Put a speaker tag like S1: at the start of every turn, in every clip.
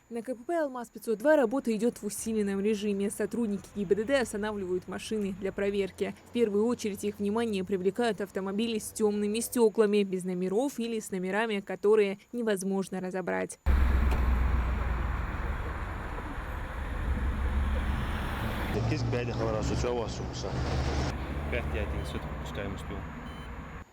S1: На КПП «Алмаз-502» работа идет в усиленном режиме. Сотрудники ГИБДД останавливают машины для проверки. В первую очередь их внимание привлекают автомобили с темными стеклами, без номеров или с номерами, которые невозможно разобрать.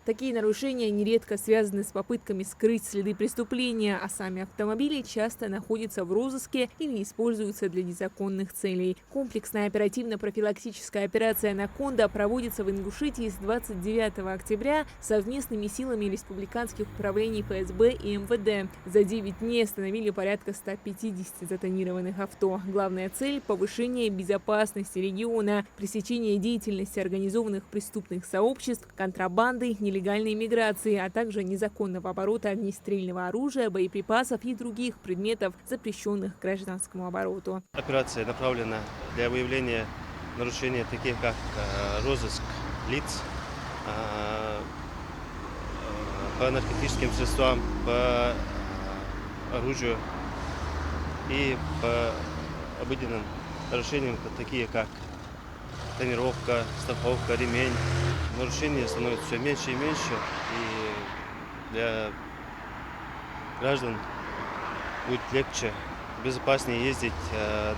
S1: Такие нарушения нередко связаны с попытками скрыть следы преступления, а сами автомобили часто находятся в розыске или используются для незаконных целей. Комплексная оперативно-профилактическая операция «Анаконда» проводится в Ингушетии с 29 октября совместными силами республиканских управлений ФСБ и МВД. За 9 дней остановили порядка 150 затонированных авто. Главная цель – повышение безопасности региона, пресечение деятельности организованных преступных сообществ, контрабанды, нелегальной миграции, а также незаконного оборота огнестрельного оружия, боеприпасов и других предметов, запрещенных к гражданскому обороту.
S2: Операция направлена для выявления нарушений, таких как розыск лиц, по наркотическим средствам, по оружию и по обыденным нарушениям, такие как тонировка, страховка, ремень. Нарушений становится все меньше и меньше, и для граждан будет легче, безопаснее ездить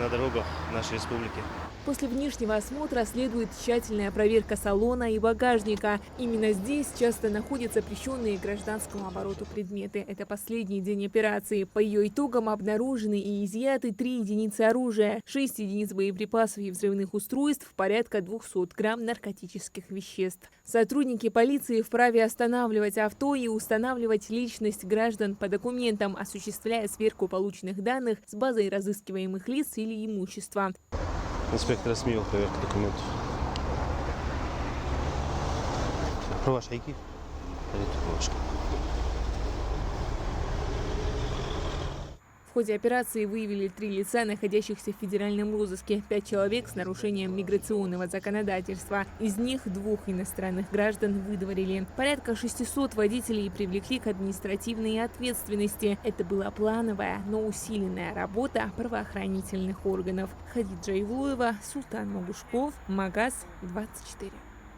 S2: на дорогах нашей республики.
S1: После внешнего осмотра следует тщательная проверка салона и багажника. Именно здесь часто находятся запрещенные гражданскому обороту предметы. Это последний день операции. По ее итогам обнаружены и изъяты 3 единицы оружия, 6 единиц боеприпасов и взрывных устройств, порядка 200 грамм наркотических веществ. Сотрудники полиции вправе останавливать авто и устанавливать личность граждан по документам, осуществляя сверку полученных данных с базой разыскиваемых лиц или имущества.
S2: Инспектор СМИ, проверка документов. Права шайки.
S1: В ходе операции выявили 3 лица, находящихся в федеральном розыске, 5 человек с нарушением миграционного законодательства. Из них 2 иностранных граждан выдворили. Порядка 600 водителей привлекли к административной ответственности. Это была плановая, но усиленная работа правоохранительных органов. Хадиджа Ивлоева, Султан Могушков, Магаз 24.